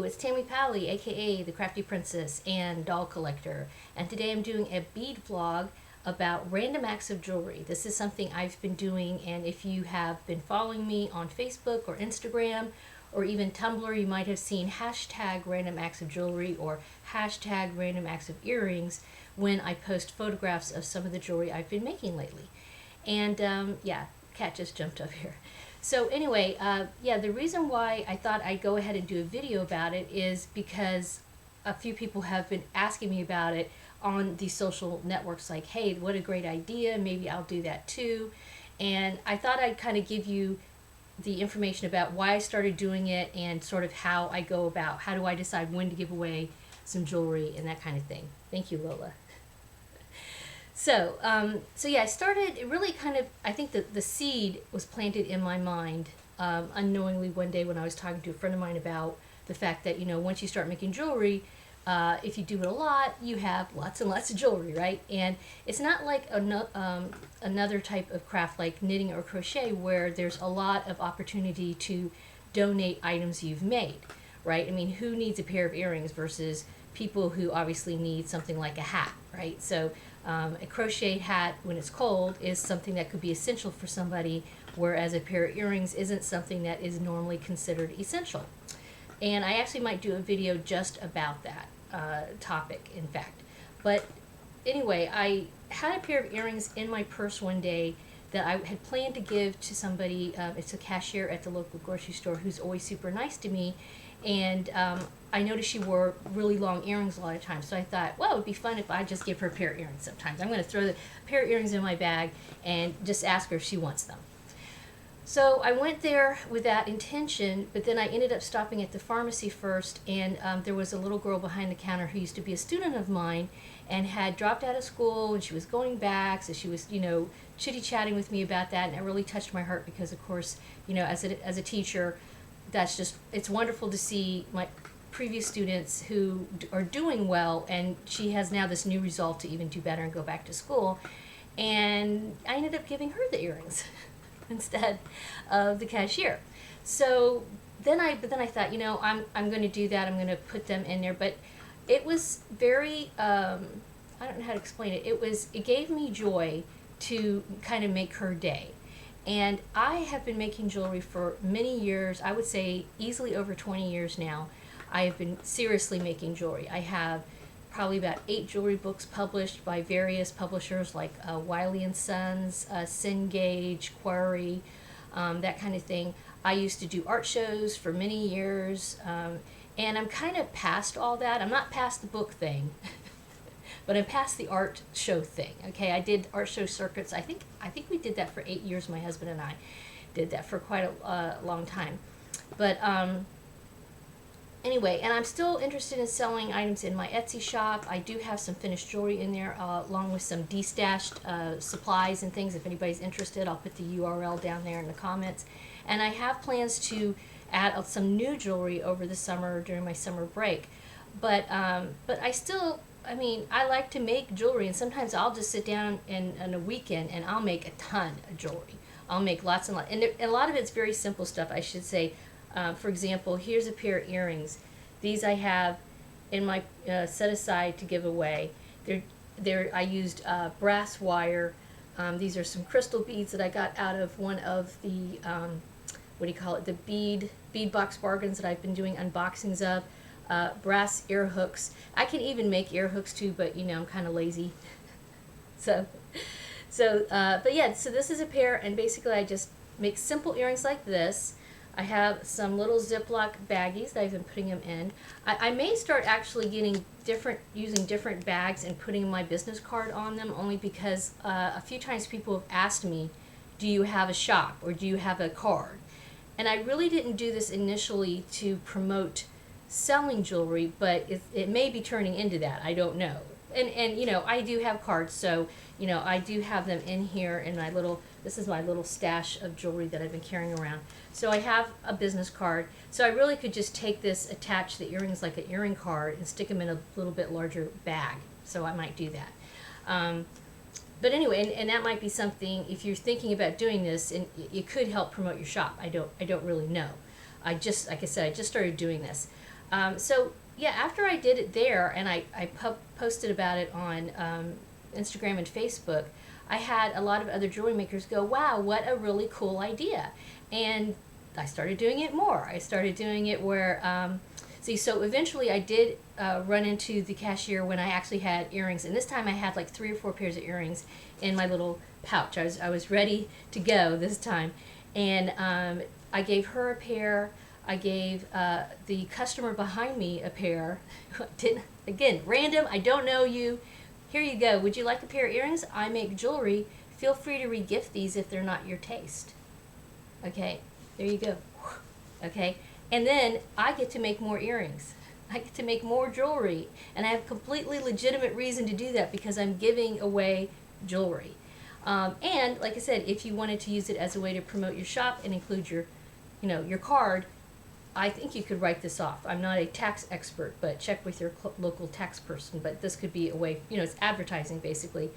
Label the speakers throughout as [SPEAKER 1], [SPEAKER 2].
[SPEAKER 1] it's Tammy Pally, aka the Crafty Princess and Doll Collector, and today I'm doing a bead vlog about random acts of jewelry. This is something I've been doing, and if you have been following me on Facebook or Instagram or even Tumblr, you might have seen hashtag random acts of jewelry or hashtag random acts of earrings when I post photographs of some of the jewelry I've been making lately. And yeah, cat just jumped up here. So anyway, yeah, the reason why I thought I'd go ahead and do a video about it is because a few people have been asking me about it on the social networks, like, hey, what a great idea, maybe I'll do that too. And I thought I'd kind of give you the information about why I started doing it and sort of how I go about, how do I decide when to give away some jewelry and that kind of thing. Thank you, Lola. So yeah, I started, it really kind of, I think that the seed was planted in my mind unknowingly one day when I was talking to a friend of mine about the fact that, you know, once you start making jewelry, if you do it a lot, you have lots and lots of jewelry, right? And it's not like another type of craft like knitting or crochet where there's a lot of opportunity to donate items you've made, right? I mean, who needs a pair of earrings versus people who obviously need something like a hat, right? So a crocheted hat when it's cold is something that could be essential for somebody, whereas a pair of earrings isn't something that is normally considered essential. And I actually might do a video just about that topic, in fact. But anyway, I had a pair of earrings in my purse one day that I had planned to give to somebody. It's a cashier at the local grocery store who's always super nice to me. And I noticed she wore really long earrings a lot of times. So I thought, well, it would be fun if I just give her a pair of earrings sometimes. I'm going to throw the pair of earrings in my bag and just ask her if she wants them. So I went there with that intention, but then I ended up stopping at the pharmacy first, and there was a little girl behind the counter who used to be a student of mine and had dropped out of school, and she was going back, so she was, you know, chitty-chatting with me about that, and it really touched my heart because, of course, you know, as a teacher, that's just, it's wonderful to see my previous students who are doing well, and she has now this new resolve to even do better and go back to school. And I ended up giving her the earrings instead of the cashier. So then I thought, you know, I'm going to do that. I'm going to put them in there. But it was very, I don't know how to explain it. It gave me joy to kind of make her day. And I have been making jewelry for many years. I would say easily over 20 years now. I have been seriously making jewelry. I have probably about 8 jewelry books published by various publishers like Wiley & Sons, Cengage, Quarry, that kind of thing. I used to do art shows for many years, and I'm kind of past all that. I'm not past the book thing, but I'm past the art show thing. Okay, I did art show circuits. I think we did that for 8 years. My husband and I did that for quite a long time. But anyway, and I'm still interested in selling items in my Etsy shop. I do have some finished jewelry in there, along with some destashed supplies and things. If anybody's interested, I'll put the URL down there in the comments. And I have plans to add some new jewelry over the summer during my summer break. But I still, I mean, I like to make jewelry, and sometimes I'll just sit down in a weekend and I'll make a ton of jewelry. I'll make lots and lots, and a lot of it's very simple stuff, I should say. For example, here's a pair of earrings. These I have in my set aside to give away. I used brass wire. These are some crystal beads that I got out of one of the, what do you call it, the bead box bargains that I've been doing unboxings of. Brass ear hooks. I can even make ear hooks too, but you know, I'm kind of lazy. But yeah, so this is a pair, and basically I just make simple earrings like this. I have some little Ziploc baggies that I've been putting them in. I may start actually using different bags and putting my business card on them, only because a few times people have asked me, do you have a shop or do you have a card? And I really didn't do this initially to promote selling jewelry, but it may be turning into that. I don't know. And you know, I do have cards, so you know, I do have them in here in my little, this is my little stash of jewelry that I've been carrying around. So I have a business card, so I really could just take this, attach the earrings like an earring card, and stick them in a little bit larger bag. So I might do that. But anyway, and that might be something, if you're thinking about doing this, and it could help promote your shop. I don't really know. Like I said, I just started doing this. So yeah, after I did it there, and I posted about it on Instagram and Facebook, I had a lot of other jewelry makers go, wow, what a really cool idea. And I started doing it more. I started doing it where, so eventually I did run into the cashier when I actually had earrings. And this time I had like 3 or 4 pairs of earrings in my little pouch. I was ready to go this time. And I gave her a pair. I gave the customer behind me a pair. Didn't, again, random, I don't know you. Here you go. Would you like a pair of earrings? I make jewelry. Feel free to regift these if they're not your taste. Okay, there you go. Okay, and then I get to make more earrings. I get to make more jewelry. And I have a completely legitimate reason to do that because I'm giving away jewelry. And like I said, if you wanted to use it as a way to promote your shop and include your, your card, I think you could write this off. I'm not a tax expert, but check with your local tax person. But this could be a way, it's advertising basically.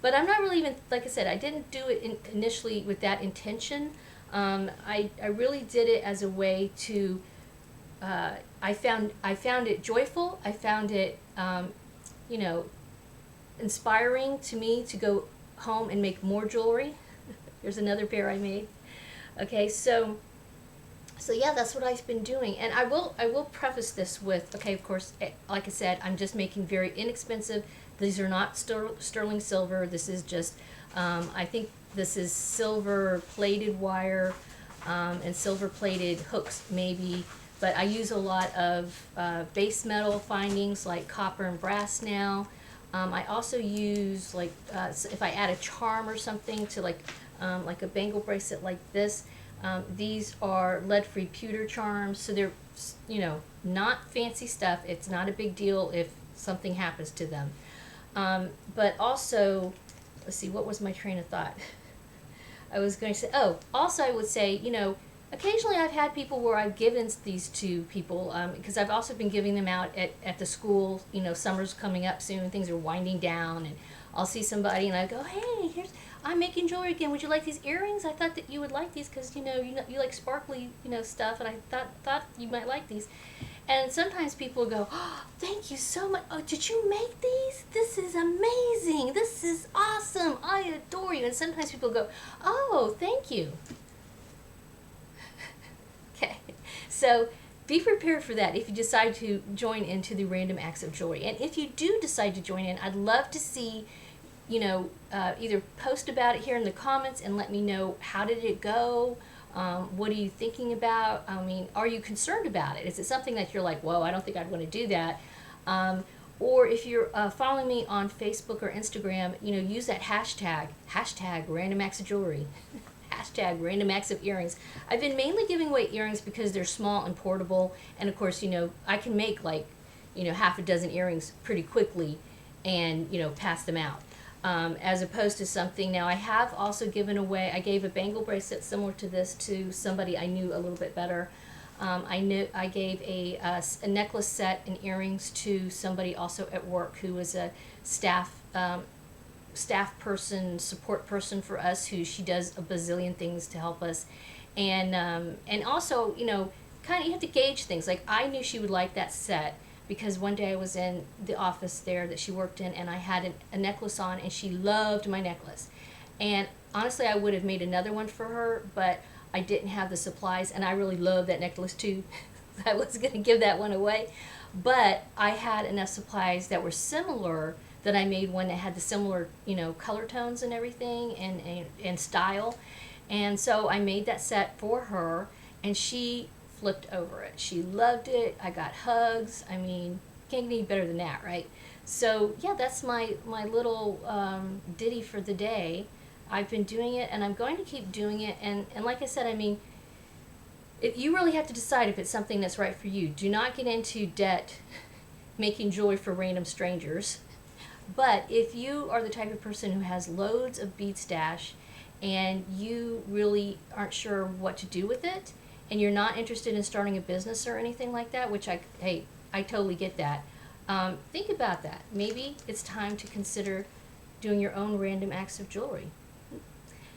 [SPEAKER 1] But I'm not really even, like I said, I didn't do it initially with that intention. I really did it as a way to, I found it joyful. I found it, inspiring to me to go home and make more jewelry. There's another pair I made. Okay, so yeah, that's what I've been doing. And I will preface this with, okay, of course, like I said, I'm just making very inexpensive. These are not sterling silver. This is just, I think this is silver plated wire and silver plated hooks maybe. But I use a lot of base metal findings like copper and brass now. I also use, like, if I add a charm or something to like a bangle bracelet like this, these are lead-free pewter charms, so they're, not fancy stuff. It's not a big deal if something happens to them. But also, let's see, what was my train of thought? I was going to say, also I would say, occasionally I've had people where I've given these to people, because I've also been giving them out at the school. Summer's coming up soon, things are winding down, and I'll see somebody and I go, hey, I'm making jewelry again. Would you like these earrings? I thought that you would like these because you like sparkly stuff, and I thought you might like these. And sometimes people go, oh, thank you so much. Oh, did you make these? This is amazing. This is awesome. I adore you. And sometimes people go, oh, thank you. Okay, so be prepared for that if you decide to join into the Random Acts of Jewelry. And if you do decide to join in, I'd love to see, either post about it here in the comments and let me know, how did it go? What are you thinking about? I mean, are you concerned about it? Is it something that you're like, whoa, I don't think I'd want to do that? Or if you're following me on Facebook or Instagram, use that hashtag Random Acts of Jewelry. Hashtag Random Acts of Earrings. I've been mainly giving away earrings because they're small and portable, and of course, I can make like, half a dozen earrings pretty quickly and, pass them out. As opposed to something, now I have also given away, I gave a bangle bracelet similar to this to somebody I knew a little bit better. I gave a necklace set and earrings to somebody also at work who was a staff person, support person for us, who she does a bazillion things to help us. And also, kind of you have to gauge things. Like, I knew she would like that set because one day I was in the office there that she worked in, and I had a necklace on, and she loved my necklace. And honestly, I would have made another one for her, but I didn't have the supplies, and I really love that necklace too. I was going to give that one away, but I had enough supplies that were similar that I made one that had the similar, color tones and everything, and style. And so I made that set for her, and she flipped over it. She loved it. I got hugs. I mean, can't get any better than that, right? So yeah, that's my little ditty for the day. I've been doing it, and I'm going to keep doing it. And like I said, I mean, if you really have to decide if it's something that's right for you. Do not get into debt making jewelry for random strangers. But if you are the type of person who has loads of bead stash and you really aren't sure what to do with it, and you're not interested in starting a business or anything like that, which I totally get that. Think about that. Maybe it's time to consider doing your own Random Acts of Jewelry.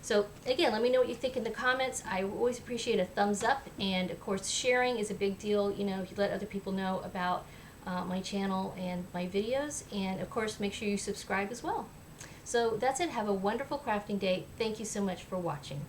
[SPEAKER 1] So again, let me know what you think in the comments. I always appreciate a thumbs up, and of course sharing is a big deal. You know, you let other people know about my channel and my videos, and of course make sure you subscribe as well. So that's it. Have a wonderful crafting day. Thank you so much for watching.